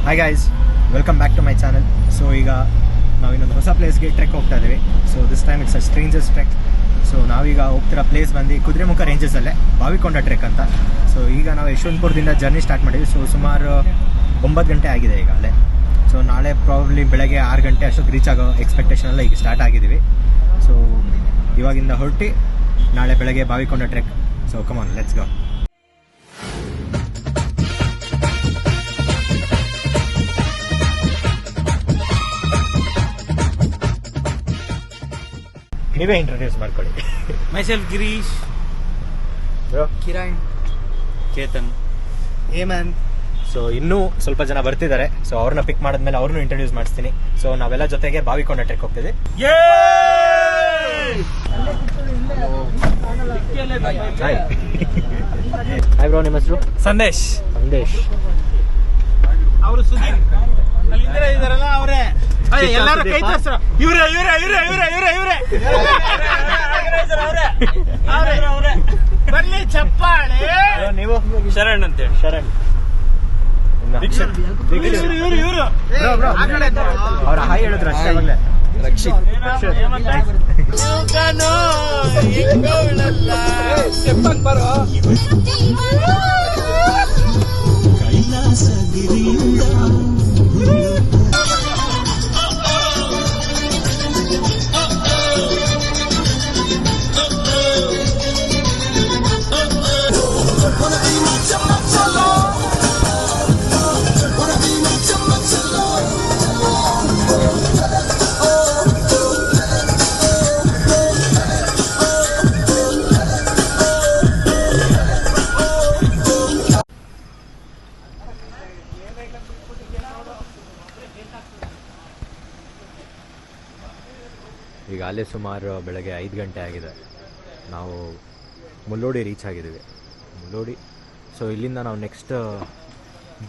Hi guys, welcome back to my channel. So ಈಗ ನಾವು ಇನ್ನೊಂದು ಹೊಸ ಪ್ಲೇಸ್ಗೆ ಟ್ರೆಕ್ ಹೋಗ್ತಾ ಇದ್ದೀವಿ. So this time it's a strangers trek. So ನಾವೀಗ ಹೋಗ್ತಿರೋ ಪ್ಲೇಸ್ ಬಂದು ಕುದುರೆಮುಖ ರೇಂಜಸಲ್ಲೇ ಬಾವಿಕೊಂಡ ಟ್ರೆಕ್ ಅಂತ. ಸೊ ಈಗ ನಾವು ಯಶವಂತಪುರದಿಂದ ಜರ್ನಿ ಸ್ಟಾರ್ಟ್ ಮಾಡಿದ್ವಿ. ಸೊ ಸುಮಾರು 9 ಗಂಟೆ ಆಗಿದೆ ಈಗ ಅಲ್ಲೇ. ಸೊ ನಾಳೆ ಪ್ರಾಬಬ್ಲಿ ಬೆಳಗ್ಗೆ 6 ಗಂಟೆ ಅಷ್ಟೊತ್ತು ರೀಚ್ ಆಗೋ ಎಕ್ಸ್ಪೆಕ್ಟೇಷನ್ ಎಲ್ಲ ಈಗ ಸ್ಟಾರ್ಟ್ ಆಗಿದ್ದೀವಿ. ಸೊ ಇವಾಗಿಂದ ಹೊರಟಿ ನಾಳೆ ಬೆಳಗ್ಗೆ ಬಾವಿಕೊಂಡ trek. So come on, let's go. ನೀವೇ ಇಂಟ್ರೊಡ್ಯೂಸ್ ಮಾಡ್ಕೊಳ್ಳಿ. ಮೈಸೆಲ್ಫ್ ಗಿರೀಶ್, ಕಿರಣ್, ಚೇತನ್, ಹೇಮಂತ್. ಸೊ ಇನ್ನೂ ಸ್ವಲ್ಪ ಜನ ಬರ್ತಿದ್ದಾರೆ. ಸೊ ಅವ್ರನ್ನ ಪಿಕ್ ಮಾಡಿದ್ಮೇಲೆ ಅವ್ರನ್ನೂ ಇಂಟ್ರೊಡ್ಯೂಸ್ ಮಾಡಿಸ್ತೀನಿ. ಸೊ ನಾವೆಲ್ಲ ಜೊತೆಗೆ ಬಾವಿಕೊಂಡ ಟ್ರೆಕ್ ಹೋಗ್ತಿದ್ವಿ. ಹಾಯ್ ಬ್ರೋ, ನಿಮ್ಮ ಹೆಸರು? ಸಂದೇಶ್. ಅವರು ಇದಾರಲ್ಲ ಅವರೇ. ಎಲ್ಲರೂ ಕೈ ತೋರಿಸ್ರ. ಇವರೇ ಬರ್ಲಿ ಚಪ್ಪಾಳೆ. ನೀವು? ಶರಣ್ ಅಂತೇಳಿ. ಶರಣ್. ಇವರು ಅವ್ರ ಹಾಯ್ ಹೇಳಿದ್ರು ಅಷ್ಟೇ. ಅವಾಗಲೇ ರಕ್ಷಿತ್. ಈಗ ಅಲ್ಲೇ ಸುಮಾರು ಬೆಳಗ್ಗೆ 5 ಗಂಟೆ ಆಗಿದೆ. ನಾವು ಮುಲ್ಲೋಡಿ ರೀಚ್ ಆಗಿದ್ದೀವಿ. ಮುಲ್ಲೋಡಿ. ಸೊ ಇಲ್ಲಿಂದ ನಾವು ನೆಕ್ಸ್ಟ್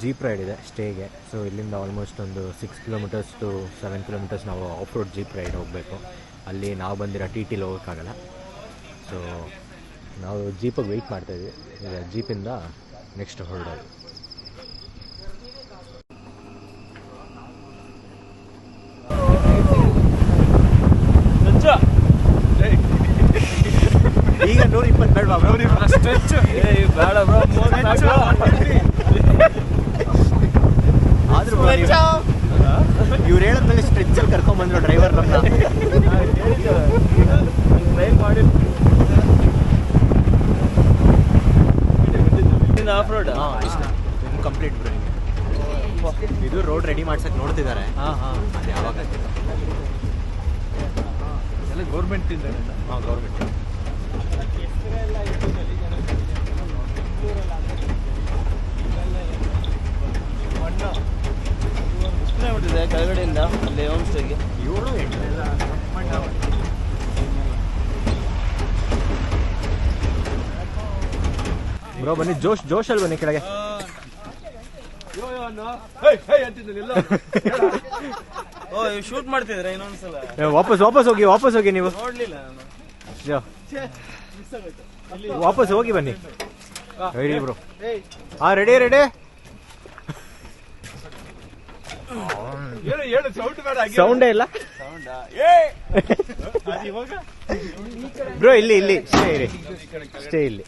ಜೀಪ್ ರೈಡ್ ಇದೆ ಸ್ಟೇಗೆ. ಸೊ ಇಲ್ಲಿಂದ ಆಲ್ಮೋಸ್ಟ್ ಒಂದು 6 ಕಿಲೋಮೀಟರ್ಸ್ ಟು 7 ಕಿಲೋಮೀಟರ್ಸ್ ನಾವು ಆಫ್ ರೋಡ್ ಜೀಪ್ ರೈಡ್ ಹೋಗಬೇಕು. ಅಲ್ಲಿ ನಾವು ಬಂದಿರೋ ಟಿಲಿ ಹೋಗೋಕ್ಕಾಗಲ್ಲ. ಸೊ ನಾವು ಜೀಪಿಗೆ ವೆಯ್ಟ್ ಮಾಡ್ತಾಯಿದ್ವಿ. ಈಗ ಜೀಪಿಂದ ನೆಕ್ಸ್ಟ್ ಹೊರಡೋದು. ಈಗ 120 ಬೇಡ ಸ್ಟ್ರೆಚ್ ಬೇಡ ಬ್ರೋ. ಆದ್ರೂ ಇವ್ರು ಹೇಳಿದ್ಮೇಲೆ ಸ್ಟ್ರೆಚ್ಚಲ್ಲಿ ಕರ್ಕೊಂಡ್ಬಂದ್ರು driver off road complete bro. ಇದು ರೋಡ್ ರೆಡಿ ಮಾಡ್ಸಕ್ ನೋಡ್ತಿದ್ದಾರೆ. ಅದು ಯಾವಾಗ ಎಲ್ಲ ಗೌರ್ಮೆಂಟ್ ಇಂದ. ಗೌರ್ಮೆಂಟ್. ಬಿಟ್ಟಿದೆ ಕೆಳಗಡೆಯಿಂದ ಅಲ್ಲಿ ಹೋಮ್ ಸ್ಟೇಗೆ 7-8 ಬ್ರೋ. ಬನ್ನಿ, ಜೋಶಲ್ಲಿ ಬನ್ನಿ ಕೆಳಗೆ. ಶೂಟ್ ಮಾಡ್ತಿದ್ರೆ ಇನ್ನೊಂದ್ಸಲ. ವಾಪಸ್ ಹೋಗಿ ನೀವು. ನೋಡ್ಲಿಲ್ಲ ನಾನು. ವಾಪಸ್ ಹೋಗಿ ಬನ್ನಿ. Ready bro? ರೆಡಿ. ಸೌಂಡೇ ಇಲ್ಲ ಬ್ರೋ. ಇಲ್ಲಿ ಸ್ಟೇ ಇಲ್ಲಿ.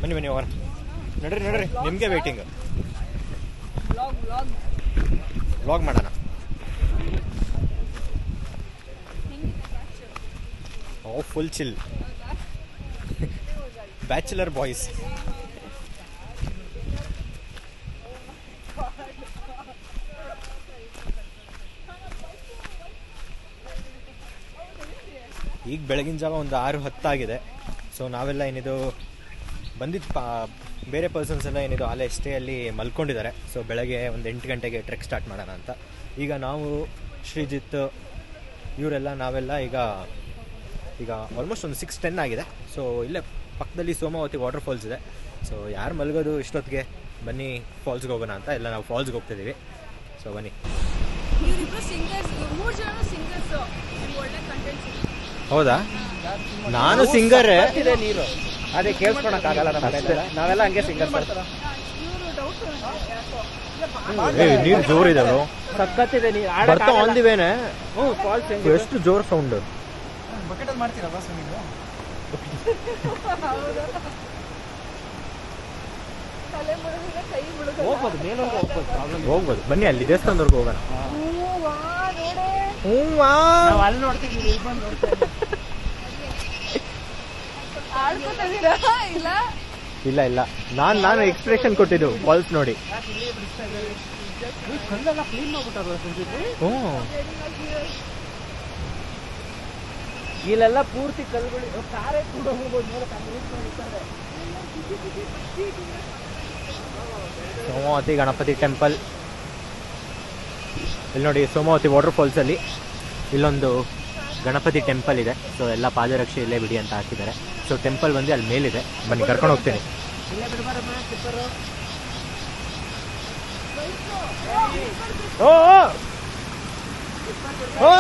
ಬನ್ನಿ ಹೋಗೋಣ. ನಡ್ರಿ, ನಿಮ್ಗೆ ವೇಟಿಂಗ್. ವ್ಲಾಗ್ ಮಾಡೋಣ. Full chill bachelor boys. ಈಗ ಬೆಳಗಿನ ಜಾವ ಒಂದು 6-10 ಆಗಿದೆ. ಸೊ ನಾವೆಲ್ಲ ಏನಿದು ಬಂದಿದ್ದು ಬೇರೆ ಪರ್ಸನ್ಸ್ ಎಲ್ಲ ಏನಿದು ಅಲ್ಲೇ ಸ್ಟೇಯಲ್ಲಿ ಮಲ್ಕೊಂಡಿದ್ದಾರೆ. ಸೊ ಬೆಳಗ್ಗೆ ಒಂದು 8 ಗಂಟೆಗೆ ಟ್ರೆಕ್ ಸ್ಟಾರ್ಟ್ ಮಾಡೋಣ ಅಂತ. ಈಗ ನಾವು ಶ್ರೀಜಿತ್ ನಾವೆಲ್ಲ ಈಗ ಆಲ್ಮೋಸ್ಟ್ ಒಂದು 6-10 ಆಗಿದೆ. ಸೊ ಇಲ್ಲೇ ಪಕ್ಕದಲ್ಲಿ ಸೋಮಾವತಿ ವಾಟರ್ ಫಾಲ್ಸ್ ಇದೆ. ಸೊ ಯಾರು ಮಲಗೋದು ಇಷ್ಟೊತ್ತಿಗೆ, ಬನ್ನಿ ಫಾಲ್ಸ್ಗೆ ಹೋಗೋಣ ಅಂತ ಎಲ್ಲ ನಾವು ಫಾಲ್ಸ್ಗೆ ಹೋಗ್ತಿದ್ದೀವಿ. ಸೊ ಬನ್ನಿ. ಇವರಿಬ್ರು ಸಿಂಗರ್ಸ್, 3 ಜನ ಸಿಂಗರ್ಸ್. ಒಳ್ಳೆ ಕಂಟೆಂಟ್ಸ್ ಹೌದಾ? ನಾನು ಸಿಂಗರ್. ನೀರು ಅದೇ ಕೇಳಿಸ್ಕೊಳಕ್ಕಾಗಲ್ಲ ನಾವೆಲ್ಲ ಹಂಗೆ ಸಿಂಗರ್ ನೀರು ಜೋರಿದೆ ಸಕ್ಕತ್ತಿದೆ ಬರ್ತಾ ಆನ್ ದಿ ವೇನೆ. ಫಾಲ್ಸ್ ಎಷ್ಟು ಜೋರ್ ಸೌಂಡ್. ಬಕೆಟಲ್ಲಿ ಮಾಡ್ತೀರಾ ಬಾಸ್ ನೀವು? ಹೋಗ್ಬೋದು ಮೇಲೆ ಹೋಗ್ಬೋದು. ಹೋಗ್ಬೋದು ಬನ್ನಿ, ಅಲ್ಲಿ ದೇವಸ್ಥಾನದವರೆಗೂ ಹೋಗೋಣ. ನಾವು ಅಲ್ಲಿ ನೋಡ್ತೀವಿ, ಇಲ್ಲಿ ಬಂದು ನೋಡ್ತೀವಿ. ಇಲ್ಲ ಇಲ್ಲ, ನಾನು ಎಕ್ಸ್ಪ್ರೆಷನ್ ಕೊಟ್ಟಿದ್ದು ಫಾಲ್ಸ್ ನೋಡಿ. ಕಲ್ಲೆಲ್ಲ ಕ್ಲೀನ್ ಮಾಡ್ಬಿಟ್ಟಾರ ಸಂಜೆ. ಇಲ್ಲೆಲ್ಲ ಪೂರ್ತಿ ಕಲ್ಲುಗಳು ಕಾರೇ ಕೂಡ ಹೋಗ್ಬೋದು. ಸೋಮಾವತಿ ಗಣಪತಿ ಟೆಂಪಲ್ ಇಲ್ಲಿ ನೋಡಿ. ಸೋಮಾವತಿ ವಾಟರ್ ಫಾಲ್ಸ್ ಅಲ್ಲಿ ಇಲ್ಲೊಂದು ಗಣಪತಿ ಟೆಂಪಲ್ ಇದೆ. ಸೊ ಎಲ್ಲ ಪಾದರಕ್ಷೆ ಇಲ್ಲೇ ಬಿಡಿ ಅಂತ ಹಾಕಿದ್ದಾರೆ. ಸೊ ಟೆಂಪಲ್ ಬಂದು ಅಲ್ಲಿ ಮೇಲಿದೆ, ಬನ್ನಿ ಕರ್ಕೊಂಡು ಹೋಗ್ತೀನಿ. ಓ ಓ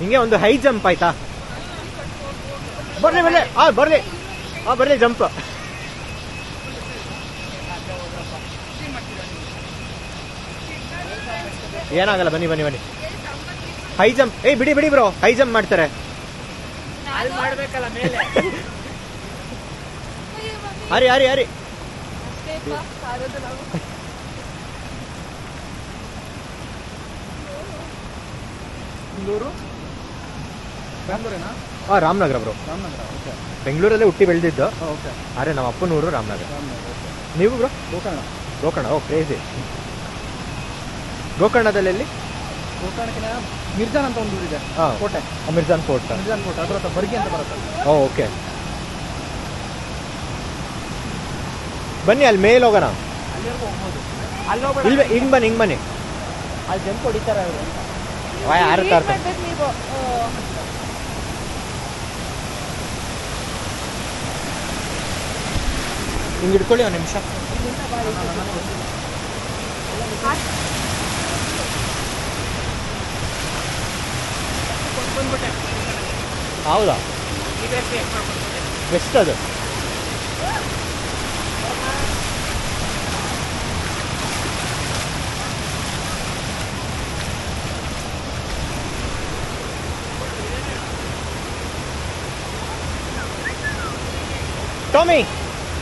ಹಿಂಗೆ ಒಂದು ಹೈ ಜಂಪ್ ಆಯ್ತಾ? ಬರ್ಲಿ ಬರ್ಲಿ ಜಂಪ್. ಏನಾಗಲ್ಲ, ಬನ್ನಿ ಹೈ ಜಂಪ್. ಬಿಡಿ ಬ್ರೋ, ಹೈ ಜಂಪ್ ಮಾಡ್ತಾರೆ. ಮಾಡ್ಬೇಕಲ್ಲ ಮೇಲೆ. ಹರಿ ರಾಮನಗರ ಬ್ರೋ. ಬೆಂಗಳೂರಲ್ಲೇ ಹುಟ್ಟಿ ಬೆಳೆದಿದ್ದು. ಅರೆ ನಮ್ಮ ಅಪ್ಪನೂರು ರಾಮನಗರ. ನೀವು ಬ್ರೋ? ಗೋಕರ್ಣ. ಓ ಕ್ರೇಜಿ. ಗೋಕರ್ಣದಲ್ಲಿ ಗೋಕರ್ಣಕ್ಕೆ ಮಿರ್ಜಾನ್ ಅಂತ ಒಂದು ಊರಿದೆ, ಕೋಟೆ. ಮಿರ್ಜಾನ್ ಫೋರ್ಟ್. ಅದ್ರ ಹತ್ರ ಬರ್ಗಿ ಅಂತ ಬರುತ್ತೆ. ಓಕೆ, ಬನ್ನಿ ಅಲ್ಲಿ ಮೇಲೆ ಹೋಗೋಣ. ಅಲ್ಲಿವರೆಗೂ ಹೋಗ್ಬೋದು. ಅಲ್ಲಿ ಹೋಗ್ಬೇಡ, ಹಿಂಗ್ ಬನ್ನಿ. ಅಲ್ಲಿ ಜಂಪ್ ಹೊಡಿತಾರೆ ಅವರು. ಯಾರು ಹಿಂಗೆ ಇಟ್ಕೊಳ್ಳಿ ಒಂದು ನಿಮಿಷ. ಹೌದಾ? ಎಷ್ಟದು?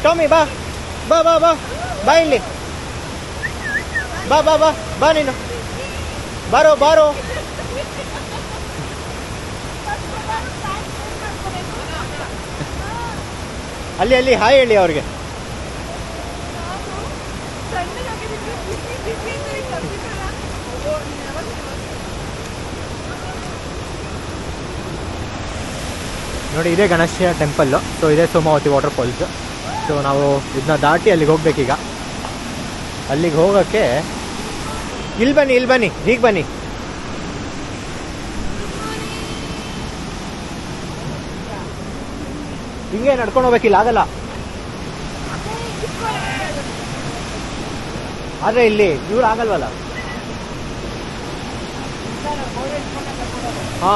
ಟಾಮಿ ಬಾ ಇಲ್ಲಿ. ಬಾ ನೀನು. ಬಾರೋ. ಅಲ್ಲಿ ಹಾಯ್ ಹೇಳಿ ಅವ್ರಿಗೆ. ನೋಡಿ, ಇದೇ ಗಣೇಶ ಟೆಂಪಲ್. ಸೊ ಇದೇ ಸೋಮಾವತಿ ವಾಟರ್ ಫಾಲ್ಸ್. ಸೊ ನಾವು ಇದನ್ನ ದಾಟಿ ಅಲ್ಲಿಗೆ ಹೋಗ್ಬೇಕೀಗ. ಅಲ್ಲಿಗೆ ಹೋಗೋಕ್ಕೆ ಇಲ್ಲಿ ಬನ್ನಿ, ಹೀಗೆ ಬನ್ನಿ. ಹಿಂಗೆ ನಡ್ಕೊಂಡು ಹೋಗ್ಬೇಕಿಲ್ಲ, ಆಗಲ್ಲ. ಆದ್ರೆ ಇಲ್ಲಿ ಇವ್ರು ಆಗಲ್ವಲ್ಲ. ಹಾ,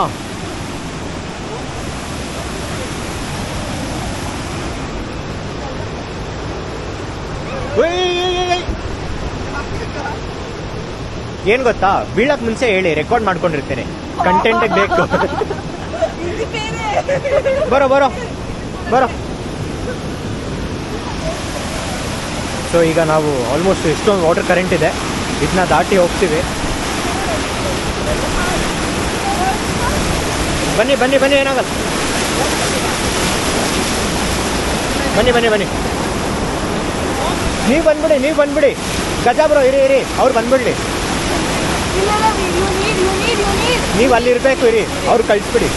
ಏನ್ ಗೊತ್ತಾ, ಬೀಳಕ್ ಮುಂಚೆ ಹೇಳಿ, ರೆಕಾರ್ಡ್ ಮಾಡ್ಕೊಂಡಿರ್ತೇನೆ. ಕಂಟೆಂಟ್ ಬೇಕು. ಬರೋ. ಸೊ ಈಗ ನಾವು ಆಲ್ಮೋಸ್ಟ್ ಎಷ್ಟೊಂದು ವಾಟರ್ ಕರೆಂಟ್ ಇದೆ, ಇದನ್ನ ದಾಟಿ ಹೋಗ್ತೀವಿ. ಬನ್ನಿ, ಏನಾಗಲ್ಲ. ಬನ್ನಿ. ನೀವು ಬಂದ್ಬಿಡಿ. ಗಜಾ ಬ್ರೋ ಇರಿ, ಅವ್ರು ಬಂದ್ಬಿಡ್ಲಿ. ನೀವು ಅಲ್ಲಿ ಇರ್ಬೇಕು, ಇರಿ, ಅವ್ರು ಕಳಿಸ್ಬಿಡಿ.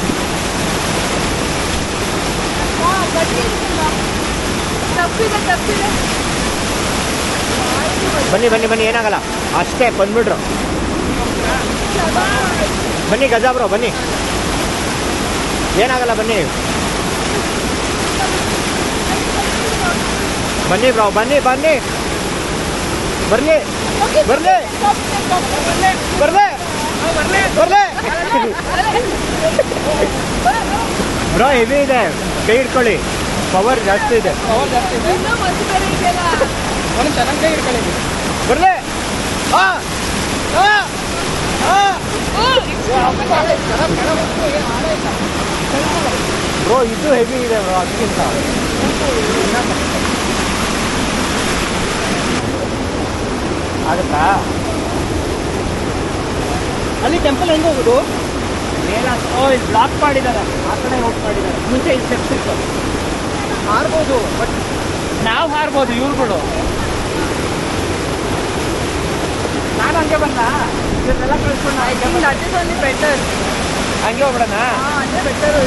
ಬನ್ನಿ, ಏನಾಗಲ್ಲ. ಅಷ್ಟೇ, ಬಂದ್ಬಿಡ್ರು. ಬನ್ನಿ ಗಜಾ ಬ್ರೋ, ಬನ್ನಿ. ಏನಾಗಲ್ಲ, ಬನ್ನಿ ಬನ್ನಿ ಬ್ರೋ, ಬನ್ನಿ ಬನ್ನಿ ಬರ್ಲಿ ಬರ್ಲಿ ಬರ್ಲಿ ಬರ್ಲಿ ಬ್ರೋ. ಹೆವಿ ಇದೆ, ಕೈ ಇಟ್ಕೊಳ್ಳಿ, ಪವರ್ ಜಾಸ್ತಿ ಇದೆ. ಪವರ್ ಜಾಸ್ತಿ ಇದೆ. ಒಂದು ಚೆನ್ನಾಗಿ ಕೈ ಹಿಡ್ಕೊಳ್ಳಿ. ಬರ್ಲಿ. ಬ್ರೋ ಇದು ಹೆವಿ ಇದೆ ಬ್ರೋ, ಅದಕ್ಕಿಂತ ಆಗುತ್ತಾ? ಅಲ್ಲಿ ಟೆಂಪಲ್ ಹೆಂಗೆ ಹೋಗೋದು? ಬ್ಲಾಕ್ ಮಾಡಿದ್ದಾರೆ, ಆ ಕಡೆ ಹೋಗಿ ಮಾಡಿದ್ದಾರೆ. ಮುಂಚೆ ಈ ಸ್ಟೆಪ್ಸ್ ಇತ್ತು, ಹಾರ್ಬೋದು, ಬಟ್ ನಾವು ಹಾರ್ಬೋದು, ಇವ್ರುಗಳು. ನಾನು ಹಂಗೆ ಬಂದ ಇದನ್ನೆಲ್ಲ ಕಳಿಸ್ಕೊಂಡು ಬೆಟರ್ ಹಂಗೆ ಹೋಗ್ಬಿಡೋಣ. ಅದೇ ಬೆಟರ್.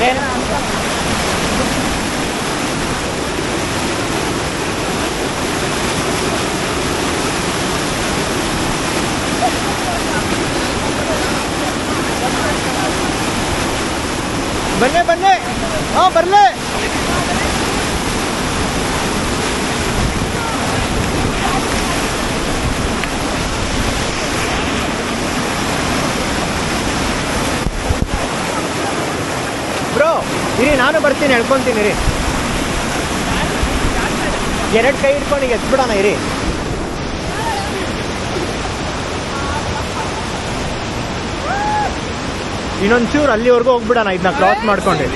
ಬನ್ನಿ ಬನ್ನಿ, ಬರ್ಲಿ. ಬ್ರೋ ಇರಿ, ನಾನು ಬರ್ತೀನಿ, ಹೇಳ್ಕೊಂತೀನಿ ರೀ. ಎರಡು ಕೈ ಇಟ್ಕೊಂಡು ಈಗ ಎತ್ಬಿಡೋಣ ಇರಿ. ಇನ್ನೊಂಚೂರು ಅಲ್ಲಿವರೆಗೂ ಹೋಗ್ಬಿಡೋಣ, ಇದನ್ನ ಕ್ರಾಸ್ ಮಾಡ್ಕೊಂಡು.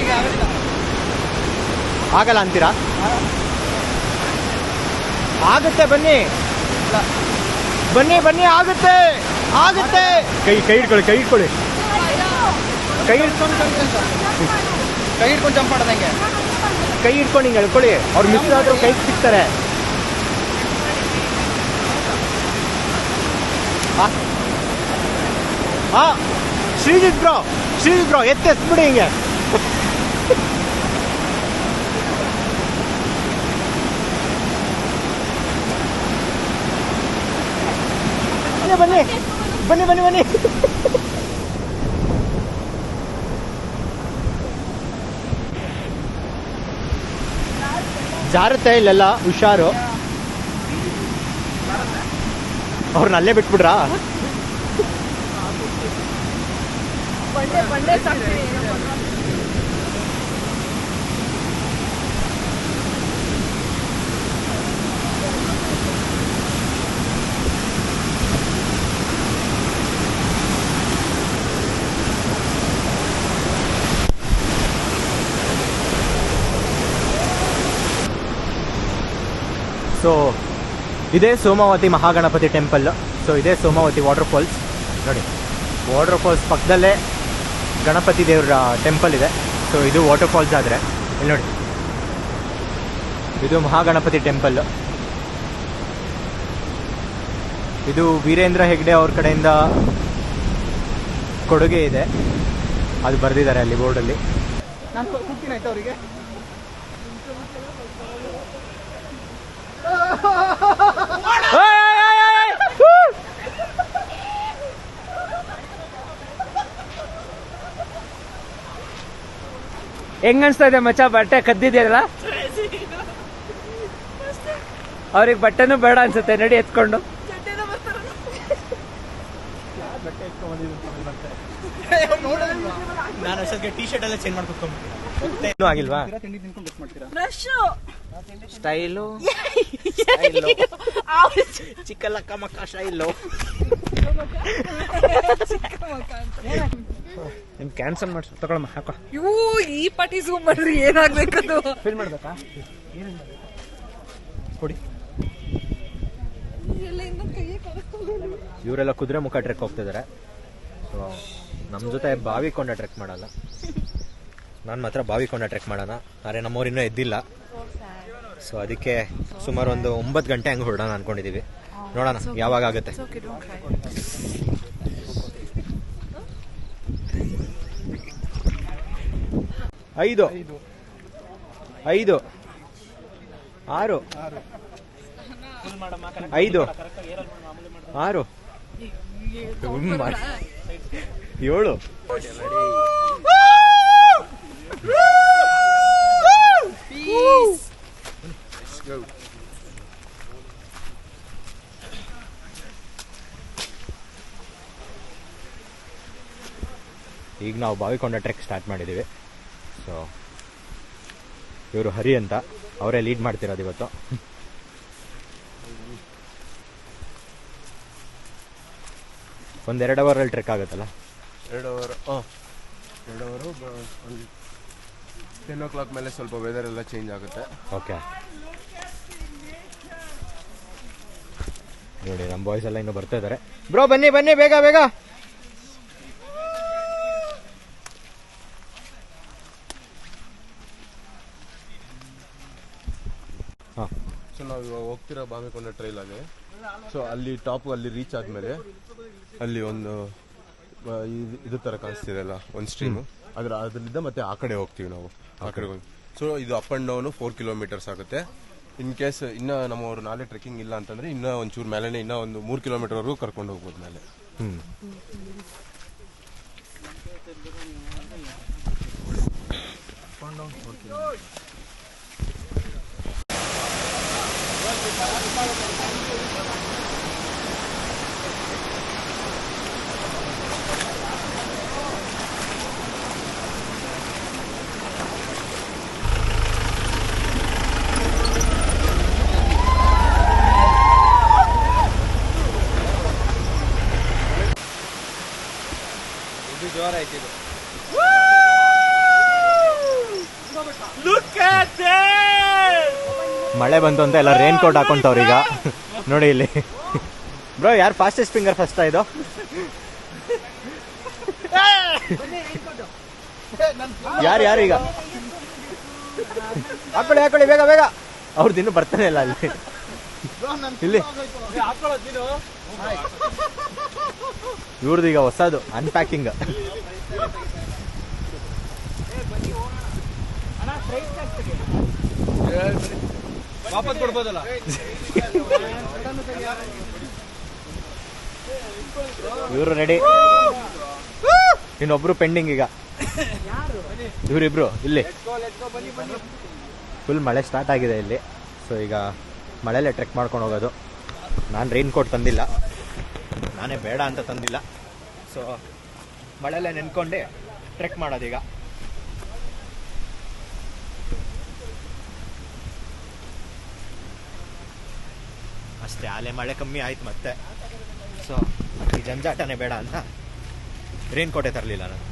ಆಗಲ್ಲ ಅಂತೀರಾ? ಆಗುತ್ತೆ, ಬನ್ನಿ ಬನ್ನಿ ಬನ್ನಿ, ಆಗುತ್ತೆ ಆಗುತ್ತೆ. ಕೈ ಕೈ ಇಟ್ಕೊಳ್ಳಿ, ಕೈ ಇಟ್ಕೊಳ್ಳಿ, ಕೈ ಇಟ್ಕೊಂಡು ಕೈ ಹಿಡ್ಕೊಂಡು ಜಂಪ್ ಮಾಡೋದಂಗೆ. ಕೈ ಇಟ್ಕೊಂಡು ಹಿಂಗೆ ಹೇಳ್ಕೊಳ್ಳಿ, ಅವ್ರು ಮಿಸ್ ಆದ್ರೂ ಕೈ ಸಿಗ್ತಾರೆ. ಶ್ರೀಜಿತ್ ಬ್ರೋ ಎತ್ತೆಸ್ಬಿಡಿ ಹಿಂಗೆ. ಬನ್ನಿ ಬನ್ನಿ ಬನ್ನಿ ಬನ್ನಿ. ಜಾರುತ್ತೆ ಇಲ್ಲೆಲ್ಲ, ಹುಷಾರು. ಅವ್ರನ್ನ ಅಲ್ಲೇ ಬಿಟ್ಬಿಡ್ರಾ? ಸೊ ಇದೇ ಸೋಮಾವತಿ ಮಹಾಗಣಪತಿ ಟೆಂಪಲ್. ಸೊ ಇದೇ ಸೋಮಾವತಿ ವಾಟರ್ ಫಾಲ್ಸ್ ನೋಡಿ. ವಾಟರ್ ಫಾಲ್ಸ್ ಪಕ್ಕದಲ್ಲೇ ಗಣಪತಿ ದೇವರ ಟೆಂಪಲ್ ಇದೆ. ಸೊ ಇದು ವಾಟರ್ ಫಾಲ್ಸ್ ಆದರೆ ಇಲ್ಲಿ ನೋಡಿ, ಇದು ಮಹಾಗಣಪತಿ ಟೆಂಪಲ್. ಇದು ವೀರೇಂದ್ರ ಹೆಗ್ಡೆ ಅವ್ರ ಕಡೆಯಿಂದ ಕೊಡುಗೆ ಇದೆ, ಅದು ಬರೆದಿದ್ದಾರೆ ಅಲ್ಲಿ ಬೋರ್ಡಲ್ಲಿ. ನಾನು ಕೂಗ್ತೀನಿ ಆಯ್ತು ಅವರಿಗೆ. ಹೆಂಗ್ ಅನ್ಸ್ತಾ ಇದೆ ಮಚ್ಚ, ಬಟ್ಟೆ ಕದ್ದಿದ್ಯಲ್ಲ? ಅವ್ರಿಗೆ ಬಟ್ಟೆನೂ ಬೇಡ ಅನ್ಸುತ್ತೆ, ನಡಿ ಎತ್ಕೊಂಡು. ನಾನು ಅಷ್ಟೊತ್ತಿಗೆ ಟೀ ಶರ್ಟ್ ಎಲ್ಲ ಚೇಂಜ್ ಮಾಡ್ಕೊತೀನಿ. ಇನ್ನೂ ಆಗಿಲ್ವಾ? ತಿಂಡಿ ತಿನ್ಕೊಂಡು ಮಿಸ್ ಮಾಡ್ತೀರಾ? ಸ್ಟೈಲು ಚಿಕ್ಕಲಕ್ಕ ಮಕ್ಕ ಸ್ಟೈಲು. ನಿಮ್ ಕ್ಯಾನ್ಸಲ್ ಮಾಡ್ಸ ತಗೊಳಮ್ಮ, ಹಾಕೋ. ಇವು ಈ ಪಾಟಿ ಝೂಮ್ ಮಾಡ್ರಿ, ಏನಾಗ್ಬೇಕದು? ಫಿಲ್ ಮಾಡ್ಬೇಕಾ? ಕೊಡಿ. ಇವರೆಲ್ಲ ಕುದುರೆ ಮುಖ ಟ್ರೆಕ್ ಹೋಗ್ತಿದ್ದಾರೆ. ಸೊ ನಮ್ಮ ಜೊತೆ ಬಾವಿಕೊಂಡ ಟ್ರೆಕ್ ಮಾಡಲ್ಲ, ನಾನು ಮಾತ್ರ ಬಾವಿಕೊಂಡ ಟ್ರೆಕ್ ಮಾಡೋಣ. ಆದರೆ ನಮ್ಮವ್ರು ಇನ್ನೂ ಎದ್ದಿಲ್ಲ. ಸೊ ಅದಕ್ಕೆ ಸುಮಾರು ಒಂದು 9 ಗಂಟೆ ಹಂಗೆ ಹೊರಡೋಣ ಅನ್ಕೊಂಡಿದೀವಿ. ನೋಡೋಣ ಯಾವಾಗ ಆಗುತ್ತೆ. 5 5 6 5 6 7 ಈಗ ನಾವು ಬಾವಿಕೊಂಡ ಟ್ರೆಕ್ ಸ್ಟಾರ್ಟ್ ಮಾಡಿದ್ದೀವಿ. ಸೊ ಇವರು ಹರಿ ಅಂತ, ಅವರೇ ಲೀಡ್ ಮಾಡ್ತಿರೋದು ಇವತ್ತು. ಒಂದು 2 ಅವರಲ್ಲಿ ಟ್ರೆಕ್ ಆಗುತ್ತಲ್ಲ? 2 ಅವರ್ 2 ಅವರು 10 o'clock ಮೇಲೆ ಸ್ವಲ್ಪ ವೆದರ್ ಎಲ್ಲ ಚೇಂಜ್ ಆಗುತ್ತೆ. ಓಕೆ, ನೋಡಿ ನಮ್ಮ ಬಾಯ್ಸ್ ಎಲ್ಲ ಇನ್ನೂ ಬರ್ತಾ ಇದ್ದಾರೆ. ಬ್ರೋ ಬನ್ನಿ ಬನ್ನಿ, ಬೇಗ ಬೇಗ. ಹಾಂ, ಸೊ ನಾವು ಇವಾಗ ಹೋಗ್ತಿರೋ ಬಾವಿಕೊಂಡ ಟ್ರೈಲ್ ಆಗಿ. ಸೊ ಅಲ್ಲಿ ಟಾಪ್ ಅಲ್ಲಿ ರೀಚ್ ಆದ್ಮೇಲೆ ಅಲ್ಲಿ ಒಂದು ಇದು ತರ ಕಾಣಿಸ್ತಿದೆ ಅಲ್ಲ, ಒಂದು ಸ್ಟ್ರೀಮು, ಅದ್ರಲ್ಲಿದ್ದ ಮತ್ತೆ ಆ ಕಡೆ ಹೋಗ್ತೀವಿ ನಾವು. ಆ ಕಡೆ ಹೋಗಿ ಸೊ ಇದು ಅಪ್ ಅಂಡ್ ಡೌನ್ 4 kilometers ಆಗುತ್ತೆ. ಇನ್ ಕೇಸ್ ಇನ್ನ ನಮ್ಮವರು ನಾಳೆ ಟ್ರೆಕ್ಕಿಂಗ್ ಇಲ್ಲ ಅಂತಂದ್ರೆ ಇನ್ನ ಒಂಚೂರು ಮೇಲೆನೆ ಇನ್ನ ಒಂದು 3 kilometer ವರೆಗೂ ಕರ್ಕೊಂಡು ಹೋಗ್ಬೋದು ಮೇಲೆ. ಜೋರ ಐತಿ ಇದು. ಮಳೆ ಬಂತು ಅಂತ ಎಲ್ಲ ರೈನ್ ಕೋಟ್ ಹಾಕೊಂತವ್ರು ಈಗ. ನೋಡಿ ಇಲ್ಲಿ ಬ್ರೋ, ಯಾರು ಫಾಸ್ಟೆಸ್ಟ್ ಫಿಂಗರ್ ಫಸ್ಟ್ ಇದು? ಯಾರು ಈಗ ಹಾಕೊಳ್ಳಿ ಬೇಗ ಬೇಗ. ಅವ್ರದ್ದು ಇನ್ನೂ ಬರ್ತಾನೆ ಇಲ್ಲ ಅಲ್ಲಿ. ಇಲ್ಲಿ ಇವ್ರದ್ದು ಈಗ ಹೊಸದು ಅನ್ಪ್ಯಾಕಿಂಗ್. ವಾಪಸ್ ಕೊಡ್ಬೋದಲ್ಲ? ಇವರು ರೆಡಿ, ಇನ್ನೊಬ್ರು ಪೆಂಡಿಂಗ್ ಈಗ. ಇವರಿಬ್ರು ಇಲ್ಲಿ. ಫುಲ್ ಮಳೆ ಸ್ಟಾರ್ಟ್ ಆಗಿದೆ ಇಲ್ಲಿ. ಸೊ ಈಗ ಮಳೆಯಲ್ಲೇ ಟ್ರೆಕ್ ಮಾಡ್ಕೊಂಡು ಹೋಗೋದು. ನಾನು ರೈನ್ ಕೋಟ್ ತಂದಿಲ್ಲ, ನಾನೇ ಬೇಡ ಅಂತ ತಂದಿಲ್ಲ. ಸೊ ಮಳೆಯಲ್ಲೇ ನೆನ್ಕೊಂಡೆ ಟ್ರೆಕ್ ಮಾಡೋದೀಗ. ಅಷ್ಟೇ, ಅಲ್ಲೇ ಮಳೆ ಕಮ್ಮಿ ಆಯ್ತು ಮತ್ತೆ. ಸೊ ಈ ಜಂಜಾಟನೇ ಬೇಡ ಅಂತ ರೈನ್ ಕೋಟೇ ತರಲಿಲ್ಲ ನಾನು.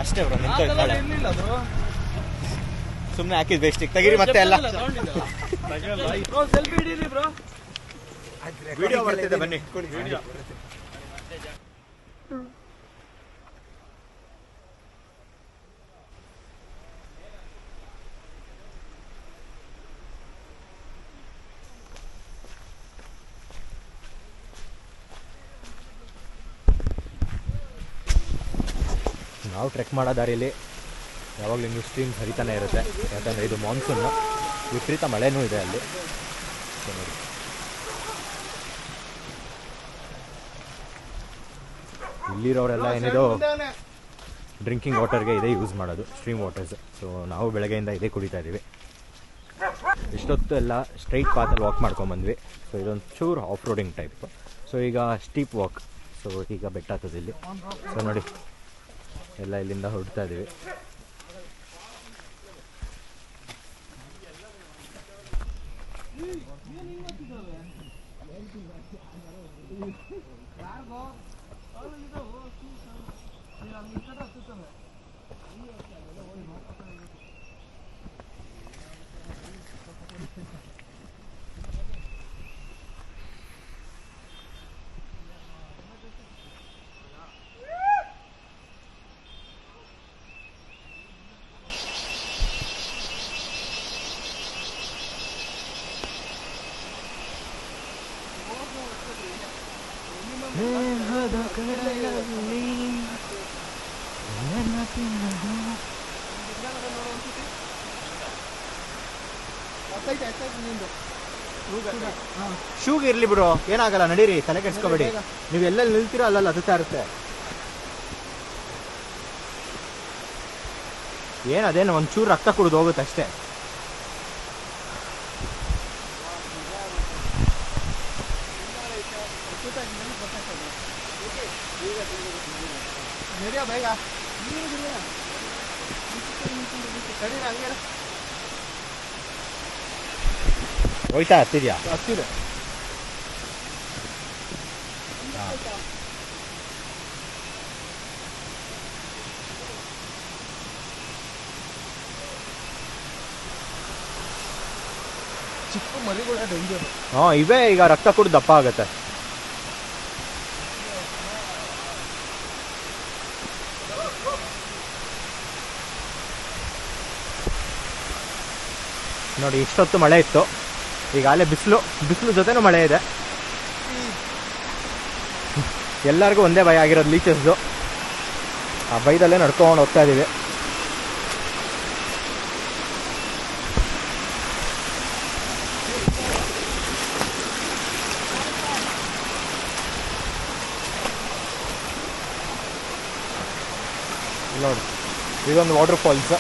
ಅಷ್ಟೇ ಬ್ರೋ, ನಿಂತೋಯ್ತು. ಸುಮ್ಮನೆ ಹಾಕಿದ್ ಬೇಸ್ಟಿಗೆ ತೆಗೀರಿ ಮತ್ತೆ ಎಲ್ಲ. Selfie ಹಿಡೀರಿ bro. ವಿಡಿಯೋ ಬರ್ತಿದೆ ಬನ್ನಿ. ನಾವು ಟ್ರೆಕ್ ಮಾಡೋ ದಾರಿಯಲ್ಲಿ ಯಾವಾಗಲೂ ಇನ್ನೂ ಸ್ಟ್ರೀಮ್ಸ್ ಹರಿತಾನೆ ಇರುತ್ತೆ. ಯಾಕಂದರೆ ಇದು ಮಾನ್ಸೂನ್, ವಿಪರೀತ ಮಳೆನೂ ಇದೆ ಅಲ್ಲಿ. ನೋಡಿ, ಇಲ್ಲಿರೋರೆಲ್ಲ ಏನಿದು ಡ್ರಿಂಕಿಂಗ್ ವಾಟರ್ಗೆ ಇದೇ ಯೂಸ್ ಮಾಡೋದು, ಸ್ಟ್ರೀಮ್ ವಾಟರ್ಸ್. ಸೊ ನಾವು ಬೆಳಗ್ಗೆಯಿಂದ ಇದೇ ಕುಡಿತಾ ಇದ್ದೀವಿ. ಇಷ್ಟೊತ್ತು ಎಲ್ಲ ಸ್ಟ್ರೈಟ್ ಪಾತಲ್ಲಿ ವಾಕ್ ಮಾಡ್ಕೊಂಬಂದ್ವಿ. ಸೊ ಇದೊಂದು ಚೂರು ಆಫ್ ರೋಡಿಂಗ್ ಟೈಪ್. ಸೊ ಈಗ ಸ್ಟೀಪ್ ವಾಕ್. ಸೊ ಈಗ ಬೆಟ್ಟ ಹತ್ತದ ಇಲ್ಲಿ. ಸೊ ನೋಡಿ, ಎಲ್ಲ ಇಲ್ಲಿಂದ ಹೊರಡ್ತಾ ಇದ್ದೀವಿ. ಶೂಗೆ ಇರ್ಲಿ ಬಿಡು, ಏನಾಗಲ್ಲ, ನಡೀರಿ, ತಲೆ ಕೆಡ್ಸ್ಕೊಬೇಡಿ. ನೀವು ಎಲ್ಲೆಲ್ಲಿ ನಿಲ್ತೀರೋ ಅಲ್ಲಲ್ಲಿ ಹತ್ತುತ್ತಾ ಇರುತ್ತೆ. ಏನು ಅದೇನು ಒಂಚೂರು ರಕ್ತ ಕುಡಿದು ಹೋಗುತ್ತೆ ಅಷ್ಟೇ. ಹೋಯ್ತಾ ಹತ್ತಿದ್ಯಾ? ಹತ್ತಿದೆ. ಚಿಕ್ಕ ಮರಿಗಳ ಡೇಂಜರ್. ಇವೇ ಈಗ ರಕ್ತ ಕುಡಿದು ದಪ್ಪ ಆಗುತ್ತೆ. ನೋಡಿ ಇಷ್ಟೊತ್ತು ಮಳೆ ಇತ್ತು, ಈಗ ಅಲ್ಲೇ ಬಿಸಿಲು ಜೊತೆನೂ ಮಳೆ ಇದೆ. ಎಲ್ಲರಿಗೂ ಒಂದೇ ಭಯ ಆಗಿರೋದು ಲೀಚಸ್ದು. ಆ ಭಯದಲ್ಲೇ ನಡ್ಕೊಂಡು ಹೋಗ್ತಾ ಇದೀವಿ. ನೋಡಿ ಇದೊಂದು ವಾಟರ್ ಫಾಲ್ಸ್.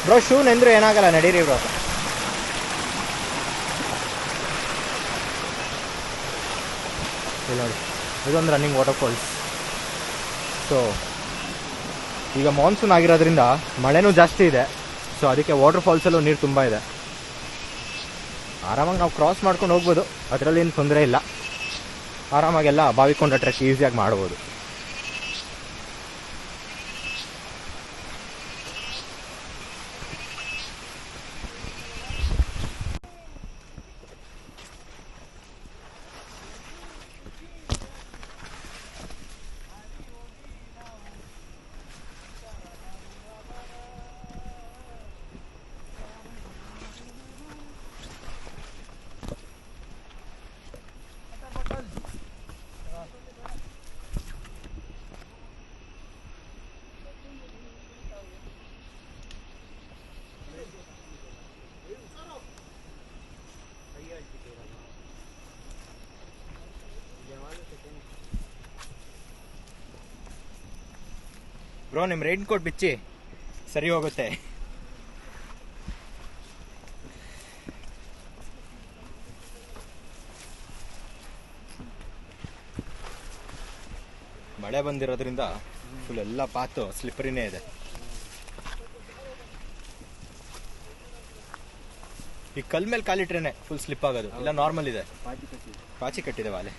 ಬ್ರೋ ಶೂ ನೆಂದ್ರೆ ಏನಾಗಲ್ಲ, ನಡೀರಿ ಬ್ರೋ. ನೋಡಿ ಇದೊಂದು ರನ್ನಿಂಗ್ ವಾಟರ್ ಫಾಲ್ಸ್. ಸೊ ಈಗ ಮಾನ್ಸೂನ್ ಆಗಿರೋದ್ರಿಂದ ಮಳೆನೂ ಜಾಸ್ತಿ ಇದೆ. ಸೊ ಅದಕ್ಕೆ ವಾಟರ್ ಫಾಲ್ಸಲ್ಲೂ ನೀರು ತುಂಬ ಇದೆ. ಆರಾಮಾಗಿ ನಾವು ಕ್ರಾಸ್ ಮಾಡ್ಕೊಂಡು ಹೋಗ್ಬೋದು, ಅದರಲ್ಲಿ ಏನು ತೊಂದರೆ ಇಲ್ಲ. ಆರಾಮಾಗೆಲ್ಲ ಬಾವಿಕೊಂಡ ಟ್ರೆಕ್ ಈಸಿಯಾಗಿ ಮಾಡ್ಬೋದು. ಬ್ರೋ ನಿಮ್ಮ ರೈನ್ ಕೋಟ್ ಬಿಚ್ಚಿ, ಸರಿ ಹೋಗುತ್ತೆ. ಮಳೆ ಬಂದಿರೋದ್ರಿಂದ ಫುಲ್ ಎಲ್ಲ ಪಾತು ಸ್ಲಿಪ್ಪರಿನೇ ಇದೆ. ಈ ಕಲ್ ಮೇಲೆ ಕಾಲಿಟ್ರೇನೆ ಫುಲ್ ಸ್ಲಿಪ್ ಆಗೋದು, ಇಲ್ಲ ನಾರ್ಮಲ್ ಇದೆ. ಪಾಚಿ ಕಟ್ಟಿದೆ ವಾಲೆ.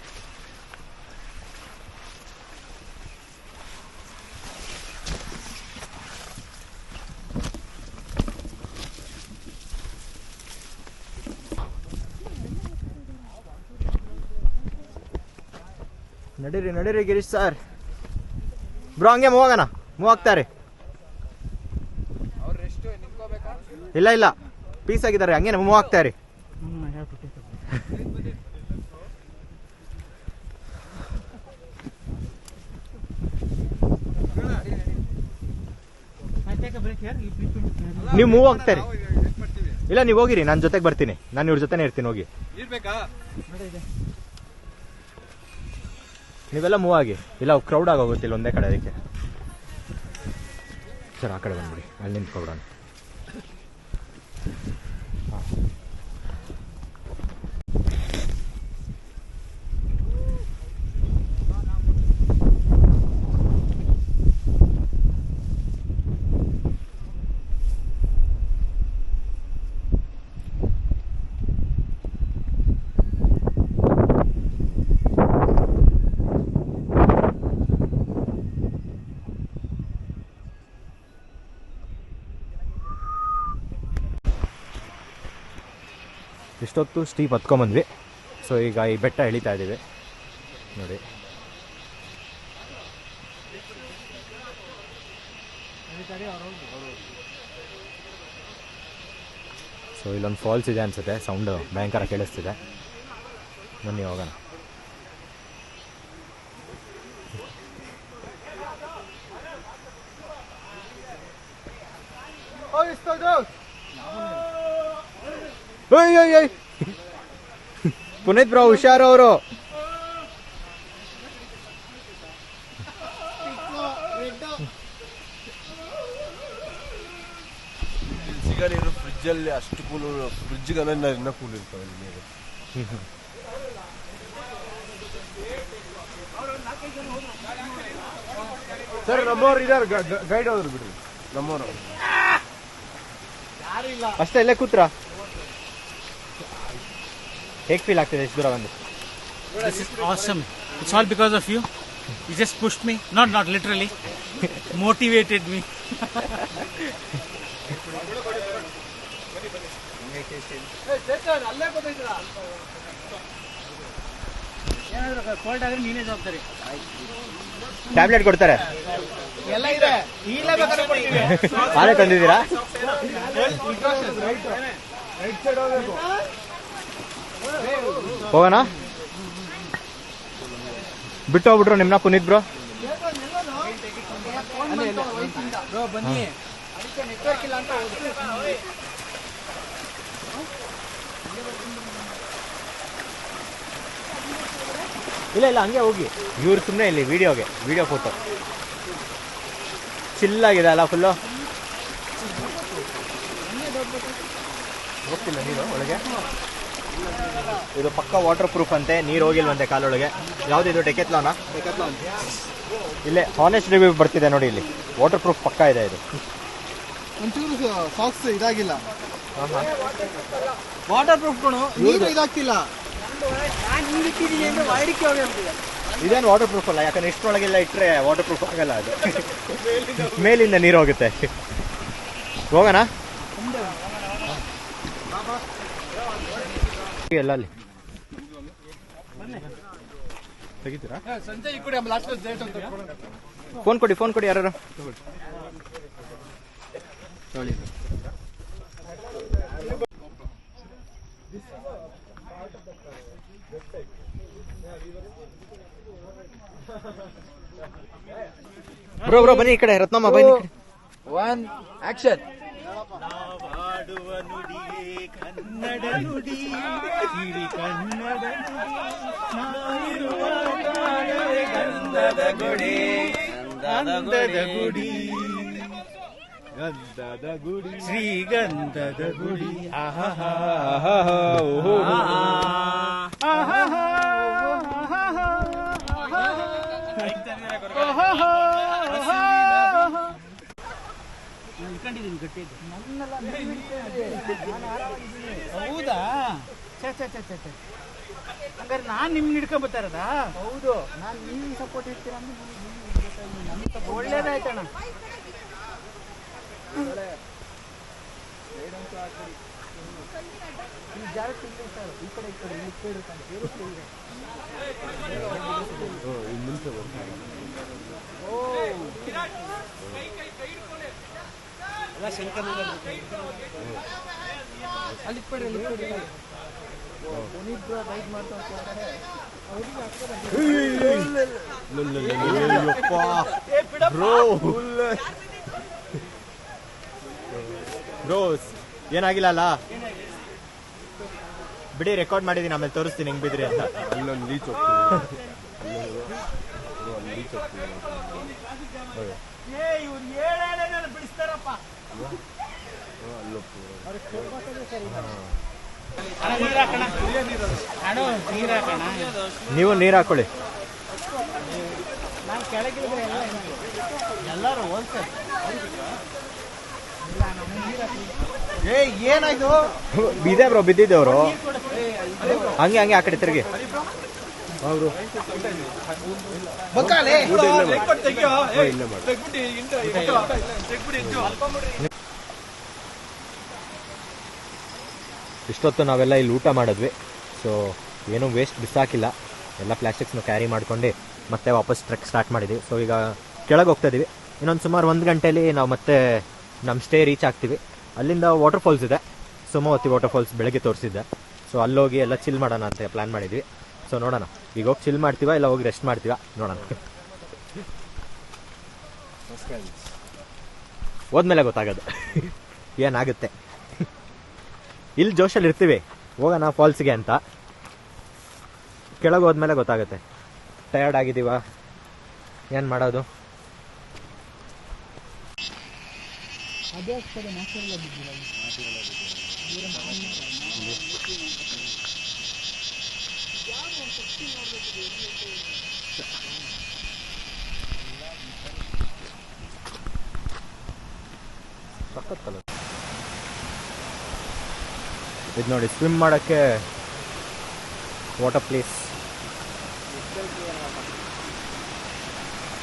ನಡೀರಿ ಗಿರೀಶ್ ಸರ್. ಬ್ರೋ ಹಂಗೆ ಮೂವಾಗಣ, ಮೂವ್ ಆಗ್ತಾರೆ. ಇಲ್ಲ ಪೀಸ್ ಆಗಿದ್ದಾರೆ, ಹಂಗೆ ಮೂವ್ ಆಗ್ತಾರೆ. ನೀವು ಮೂವ್ ಆಗ್ತಾರೆ. ಇಲ್ಲ ನೀವು ಹೋಗಿರಿ, ನನ್ನ ಜೊತೆಗೆ ಬರ್ತೀನಿ. ನಾನು ಇವ್ರ ಜೊತೆನೇ ಇರ್ತೀನಿ, ಹೋಗಿ. ನೀವೆಲ್ಲ ಮೂವ್ ಆಗಿ, ಇಲ್ಲ ಕ್ರೌಡ್ ಆಗೋಗುತ್ತಿಲ್ಲ ಒಂದೇ ಕಡೆ. ಅದಕ್ಕೆ ಸರ್ ಆ ಕಡೆ ಬಂದ್ಬಿಡಿ, ಅಲ್ಲಿ ನಿಂತ್ಕೊಬಿಡೋಣ. ಇಷ್ಟೊತ್ತು ಸ್ಟೀಪ್ ಹತ್ಕೊಂಬಂದ್ವಿ. ಸೊ ಈಗ ಈ ಬೆಟ್ಟ ಇಳಿತಾ ಇದ್ದೀವಿ ನೋಡಿ. ಸೊ ಇಲ್ಲೊಂದು ಫಾಲ್ಸ್ ಇದೆ ಅನ್ಸುತ್ತೆ, ಸೌಂಡು ಭಯಂಕರ ಕೇಳಿಸ್ತಿದೆ. ಬನ್ನಿ ಹೋಗೋಣ. ಪುನೀತ್ ಬ್ರೋ ಹುಷಾರು ಅವರು. ಈಗ ನೀರು ಫ್ರಿಜ್ಜಲ್ಲಿ ಅಷ್ಟು ಕೂಲ್, ಫ್ರಿಜ್ಗೆ ಇನ್ನೂ ಕೂಲ್ ಇರ್ತಾವೆ ನೀರು. ಸರ್ ನಮ್ಮವ್ರು ಇದಾರೆ, ಗೈಡ್ ಅವರು ಬಿಡ್ರಿ, ನಮ್ಮವ್ರು ಅಷ್ಟೇ ಇಲ್ಲೇ ಕೂತ್ರ ಹೇಗೆ ಫೀಲ್ ಆಗ್ತಿದೆ ಇಷ್ಟು ದೂರ ಬಂದು? This is awesome. It's all because of you. You just pushed me. Not literally. Motivated me. ಏನಾದ್ರು ಕೋಲ್ಡ್ ಆದ್ರೆ ನೀನೇ ಜವಾಬ್ದಾರಿ. ಟ್ಯಾಬ್ಲೆಟ್ ಕೊಡ್ತಾರೆ, ಎಲ್ಲ ಇದೆ, ಈಗಲೇ ಬೇಕಾದ್ರೆ ಕೊಡ್ತೀವಿ. ಹಾಲೇ ತಂದಿದ್ದೀರಾ? ಹೋಗೋಣ, ಬಿಟ್ಟು ಹೋಗ್ಬಿಟ್ರು ನಿಮ್ನ ಪುನೀತ್ ಬ್ರೋ. ಬ್ರೋ ಬನ್ನಿ, ಅದಕ್ಕೆ ನೆಟ್ವರ್ಕ್ ಇಲ್ಲ ಅಂತ ಹೋದ್ರು. ಇಲ್ಲ ಹಂಗೆ ಹೋಗಿ, ಇವ್ರು ಸುಮ್ಮನೆ ಇಲ್ಲಿ ವಿಡಿಯೋ ಫೋಟೋ ಚಿಲ್ಲಾಗಿದೆ ಅಲ್ಲ ಫುಲ್ಲು. ಹೋಗ್ತಿಲ್ಲ ನೀರು ಒಳಗೆ, ಇದು ಪಕ್ಕ ವಾಟರ್ ಪ್ರೂಫ್ ಅಂತೆ, ನೀರು ಹೋಗಿಲ್ವಂತೆ ಕಾಲೊಳಗೆ. ಯಾವುದಿದು ಡೆಕೆತ್ಲಾನಾ? ಇಲ್ಲೇ ಹಾನೆಸ್ಟ್ ರಿವ್ಯೂ ಬರ್ತಿದೆ ನೋಡಿ, ಇಲ್ಲಿ ವಾಟರ್ ಪ್ರೂಫ್ ಪಕ್ಕ ಇದೆ ಇದು. ಒಂಚೂರು ಸಾಕ್ಸ್ ಇದಾಗಿಲ್ಲ, ವಾಟರ್ ಪ್ರೂಫ್ ಕಣು, ನೀರು ಇದಾಗ್ತಿಲ್ಲ. ಇದೇನು ವಾಟರ್ ಪ್ರೂಫ್ ಅಲ್ಲ, ಯಾಕಂದ್ರೆ ಇಷ್ಟರೊಳಗೆಲ್ಲ ಇಟ್ಟರೆ ವಾಟರ್ ಪ್ರೂಫ್ ಆಗಲ್ಲ, ಅದು ಮೇಲಿಂದ ನೀರು ಹೋಗುತ್ತೆ. ಹೋಗೋಣ ಎಲ್ಲ ಅಲ್ಲಿ ತೆಗಿತೀರಾ? ಸಂಜೆ ಈ ಕಡೆ ಲಾಸ್ಟ್ ಡೇಟ್ ಅಂತ ಫೋನ್ ಕೊಡಿ ಯಾರು ಬ್ರೋ ಬನ್ನಿ ಈ ಕಡೆ, ರತ್ನಮ್ಮ ಬನ್ನಿ. 1 ಆಕ್ಷನ್. ಕನ್ನಡ ನುಡಿ ಕನ್ನಡ ಗಂಧದ ಗುಡಿ ಶ್ರೀಗಂಧದ ಗುಡಿ. ಇಟ್ಕೊಂಡಿದ್ದೀನಿ ಗಟ್ಟಿ. ಹೌದಾ? ಹಂಗಾರೆ ನಾನು ನಿಮ್ಗೆ ಹಿಡ್ಕೊಂಡ್ ಬರ್ತಾರದ? ಹೌದು, ನಾನು ನೀವು ಸಪೋರ್ಟ್ ಇರ್ತೀರ ಅಂದ್ರೆ ಒಳ್ಳೇದಾಯ್ತಣ್ಣ. ಅಲ್ಲಿ ಪುನೀತ್ ರೈಡ್ ಮಾಡ್ತಾ ಬ್ರೋಸ್ ಏನಾಗಿಲ್ಲ ಅಲ್ಲ ಬಿಡಿ, ರೆಕಾರ್ಡ್ ಮಾಡಿದೀನಿ, ಆಮೇಲೆ ತೋರಿಸ್ತೀನಿ ಹೆಂಗ್ ಬಿದ್ರಿ ಅಂತ. ಅಲ್ಲೊಂದು ಲೀಚ್ ಹೋಗ್ತೀನಿ. ನೀವು ನೀರು ಹಾಕೊಳ್ಳಿ. ಎಲ್ಲರೂ ಹೋಲ್ತಾರೆ. ಏನಾಯ್ತು? ಬಿದ್ದೆ ಬ್ರೋ, ಬಿದ್ದಿದ್ದೆವರು ಹಂಗೆ ಆ ಕಡೆ ತಿರುಗಿ. ಅವರು ಇಷ್ಟೊತ್ತು ನಾವೆಲ್ಲ ಇಲ್ಲಿ ಊಟ ಮಾಡಿದ್ವಿ. ಸೊ ಏನೂ ವೇಸ್ಟ್ ಬಿಸಾಕಿಲ್ಲ, ಎಲ್ಲ ಪ್ಲಾಸ್ಟಿಕ್ಸ್ನ ಕ್ಯಾರಿ ಮಾಡ್ಕೊಂಡು ಮತ್ತೆ ವಾಪಸ್ ಟ್ರೆಕ್ ಸ್ಟಾರ್ಟ್ ಮಾಡಿದ್ವಿ. ಸೊ ಈಗ ಕೆಳಗೆ ಹೋಗ್ತಾ ಇದೀವಿ. ಇನ್ನೊಂದು ಸುಮಾರು 1 ಗಂಟೆಯಲ್ಲಿ ನಾವು ಮತ್ತೆ ನಮ್ಮ ಸ್ಟೇ ರೀಚ್ ಆಗ್ತೀವಿ. ಅಲ್ಲಿಂದ ವಾಟರ್ ಫಾಲ್ಸ್ ಇದೆ, ಸೋಮಾವತಿ ವಾಟರ್ ಫಾಲ್ಸ್ ಬೆಳಗ್ಗೆ ತೋರಿಸಿದ್ದೆ. ಸೊ ಅಲ್ಲೋಗಿ ಎಲ್ಲ ಚಿಲ್ ಮಾಡೋಣ ಅಂತ ಪ್ಲ್ಯಾನ್ ಮಾಡಿದ್ವಿ. ಸೊ ನೋಡೋಣ, ಈಗ ಹೋಗಿ ಚಿಲ್ ಮಾಡ್ತೀವ ಇಲ್ಲ ಹೋಗಿ ರೆಸ್ಟ್ ಮಾಡ್ತೀವ ನೋಡೋಣ. ಹೋದ್ಮೇಲೆ ಗೊತ್ತಾಗೋದು ಏನಾಗುತ್ತೆ. ಇಲ್ಲಿ ಜೋಶಲ್ಲಿ ಇರ್ತೀವಿ, ಹೋಗೋಣ ಫಾಲ್ಸ್ಗೆ ಅಂತ. ಕೆಳಗೆ ಹೋದ್ಮೇಲೆ ಗೊತ್ತಾಗುತ್ತೆ ಟಯರ್ಡ್ ಆಗಿದ್ದೀವ ಏನು ಮಾಡೋದು. ಅದೇ ಕಡೆ ನ್ಯಾಚುರಲ್ ಆಗಿದ್ದೀರ ಸಖತ್ ಕಲರ್. ಇದು ನೋಡಿ ಸ್ವಿಮ್ ಮಾಡೋಕ್ಕೆ ವಾಟರ್ ಪ್ಲೇಸ್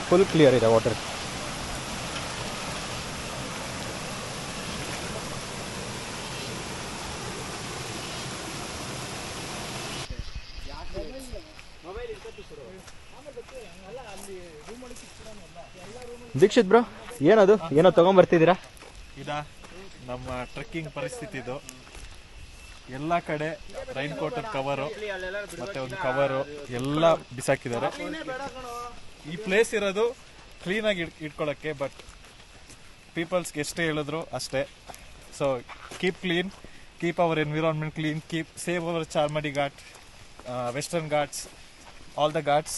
ಫುಲ್ ಕ್ಲಿಯರ್ ಇದೆ ವಾಟರ್. ದೀಕ್ಷಿತ್ ಬ್ರೋ, ಏನದು ಏನೋ ತಗೊಂಡ್ಬರ್ತಿದ್ದೀರಾ? ಇದಾ ನಮ್ಮ ಟ್ರೆಕ್ಕಿಂಗ್ ಪರಿಸ್ಥಿತಿ. ಇದು ಎಲ್ಲ ಕಡೆ ರೈನ್ ಕೋಟ್ ಕವರು ಮತ್ತೆ ಒಂದು ಕವರು ಎಲ್ಲ ಬಿಸಾಕಿದ್ದಾರೆ. ಈ ಪ್ಲೇಸ್ ಇರೋದು ಕ್ಲೀನಾಗಿ ಇಟ್ಕೊಳ್ಳೋಕ್ಕೆ, ಬಟ್ ಪೀಪಲ್ಸ್ಗೆ ಎಷ್ಟೇ ಹೇಳಿದ್ರು ಅಷ್ಟೇ. So keep clean, keep our environment clean, keep save hour Charmadi ghat, western Ghats, all the ghats.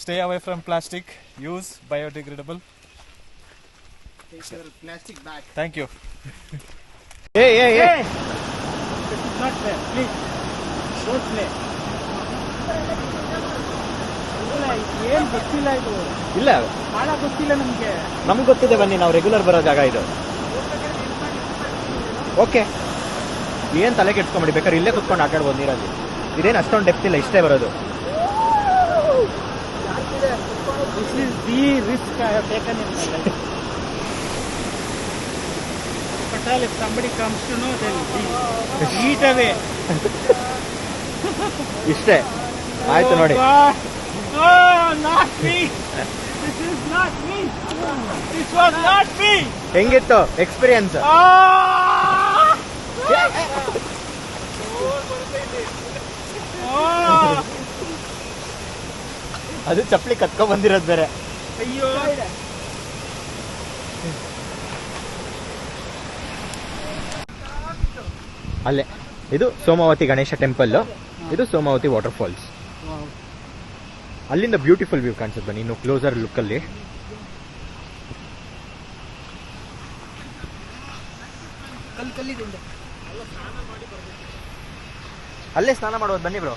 Stay away from plastic, use biodegradable. Take your plastic bag. Thank you. Hey, hey, hey. This is not fair. Please, don't play. ಏನ್ ಗೊತ್ತಿಲ್ಲ ಇದು, ಇಲ್ಲ ಬಹಳ ಗೊತ್ತಿಲ್ಲ ನಮ್ಗೆ. ನಮ್ಗೆ ಗೊತ್ತಿದೆ, ಬನ್ನಿ ನಾವು ರೆಗ್ಯುಲರ್ ಬರೋ ಜಾಗ ಇದು. ಓಕೆ, ಏನ್ ತಲೆ ಕೆಡ್ಸ್ಕೊಂಬಿಡಿ, ಬೇಕಾದ್ರೆ ಇಲ್ಲೇ ಕುತ್ಕೊಂಡು ಆಟಾಡ್ಬೋದು ನೀರಲ್ಲಿ. ಇದೇನು ಅಷ್ಟೊಂದು ಡೆಪ್ತ್ ಇಲ್ಲ, ಇಷ್ಟೇ ಬರೋದು. This is the risk I have taken in my life. Patel, if somebody comes to know, they'll eat away. ಇಷ್ಟೇ ಆಯ್ತು ನೋಡಿ. Oh, not me. This is not me. This was not me. ಹೆಂಗಿತ್ತು experience? ಅದು ಚಪ್ಪಲಿ ಕತ್ಕೊ ಬಂದಿರೋದು ಬೇರೆ. ಅಯ್ಯೋ, ಅಲ್ಲೇ ಇದು ಸೋಮಾವತಿ ಗಣೇಶ ಟೆಂಪಲ್, ಇದು ಸೋಮಾವತಿ ವಾಟರ್ ಫಾಲ್ಸ್. ಅಲ್ಲಿಂದ ಬ್ಯೂಟಿಫುಲ್ ವ್ಯೂ ಕಾಣಿಸುತ್ತೆ. ಬನ್ನಿ ಇನ್ನು ಕ್ಲೋಸರ್ ಲುಕ್ ಅಲ್ಲಿ. ಅಲ್ಲೇ ಸ್ನಾನ ಮಾಡೋದು, ಬನ್ನಿ ಬ್ರೋ.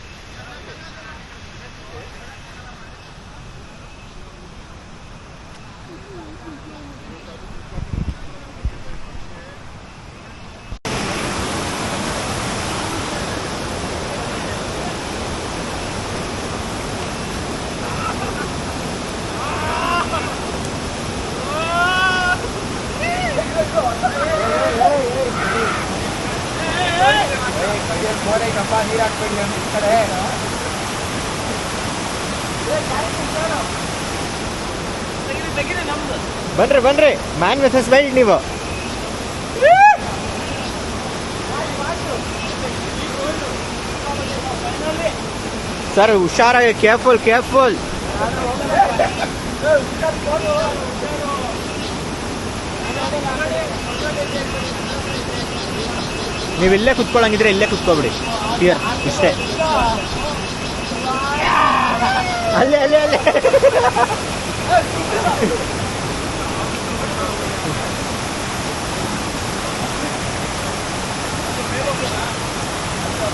ಬನ್ರಿ ಬನ್ರಿ, ಮ್ಯಾನ್ ವರ್ಸಸ್ ವೈಲ್ಡ್ ನೀವು. ಸರ್ ಹುಷಾರಾಗಿ, ಕೇರ್ಫುಲ್ ಕೇರ್ಫುಲ್. ನೀವು ಇಲ್ಲೇ ಕುತ್ಕೊಳ್ಳಂಗಿದ್ರೆ ಇಲ್ಲೇ ಕುತ್ಕೋಬಿಡಿ. ಕ್ಲಿಯರ್, ಇಷ್ಟೇ. ಅಲ್ಲೇ ಅಲ್ಲೇ ಅಲ್ಲೇ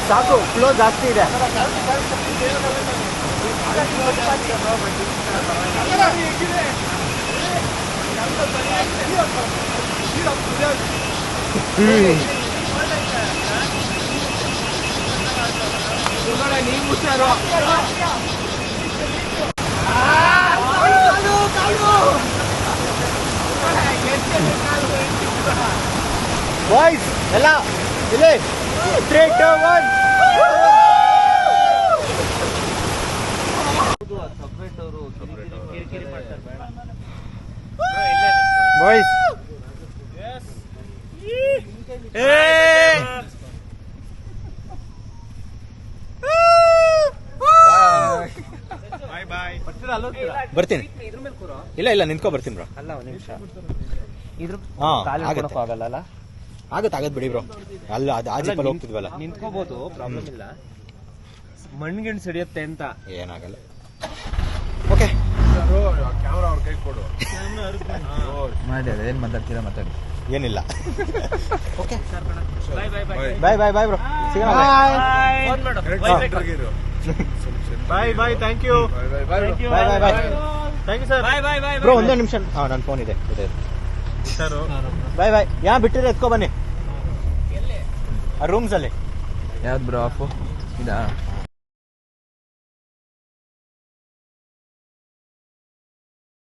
ಸಾಕು, ಫ್ಲೋ ಜಾಸ್ತಿ ಇದೆ. ನೀವು ಹುಷಾರು. ಬಾಯ್ಸ್ ಎಲ್ಲ ಇಲ್ಲಿ 3, 2, 1. ಬಾಯ್ಸ್ ಬರ್ತೀನಿ. ಇಲ್ಲ ಇಲ್ಲ, ನಿಂತ್ಕೊ ಬರ್ತೀನಿ ಬ್ರೋ. ಅಲ್ಲ ಒಂದು ನಿಮಿಷ, ಆಗಲ್ಲ. ಆಗತ್ ಬಿಡಿ ಬ್ರೋ. ಅಲ್ಲ ಅದು ಆಜಿಪಲ್ಲಿ ಹೋಗ್ತಿದ್ವಲ್ಲ, ನಿಂತ್ಕೋಬಹುದು, ಪ್ರಾಬ್ಲಮ್ ಇಲ್ಲ. ಮಣ್ಣಿಗೆ ಸಿಡಿಯುತ್ತೆ ಅಂತ ಏನಾಗಲ್ಲ. ಓಕೆ, ಕ್ಯಾಮ್ರಾ ಅವ್ರ ಕೈ ಕೊಡು. ಮಾಡಿ. ಏನ್ ಮಾತಾಡ್ತೀರಾ ಮಾತಾಡಿ. ಏನಿಲ್ಲ. Okay bye bye bye bye bye bye bro, ಸಿಗೋಣ. ಫೋನ್ ಮಾಡು bye bye, thank you. Bye bye bye thank you sir. Bye bye bye bro, ಒಂದೇ ನಿಮಿಷ. ನನ್ನ ಫೋನ್ ಇದೆ. ಸರ್ ಬಾಯ್ ಬಾಯ್. ಯಾ ಬಿಟ್ಟಿದ್ರೆ ಎತ್ಕೊ ಬನ್ನಿ ರೂಮ್ಸ್ ಅಲ್ಲಿ. ಯಾವ್ದು ಬ್ರೋ ಆಫು ಇದಾ?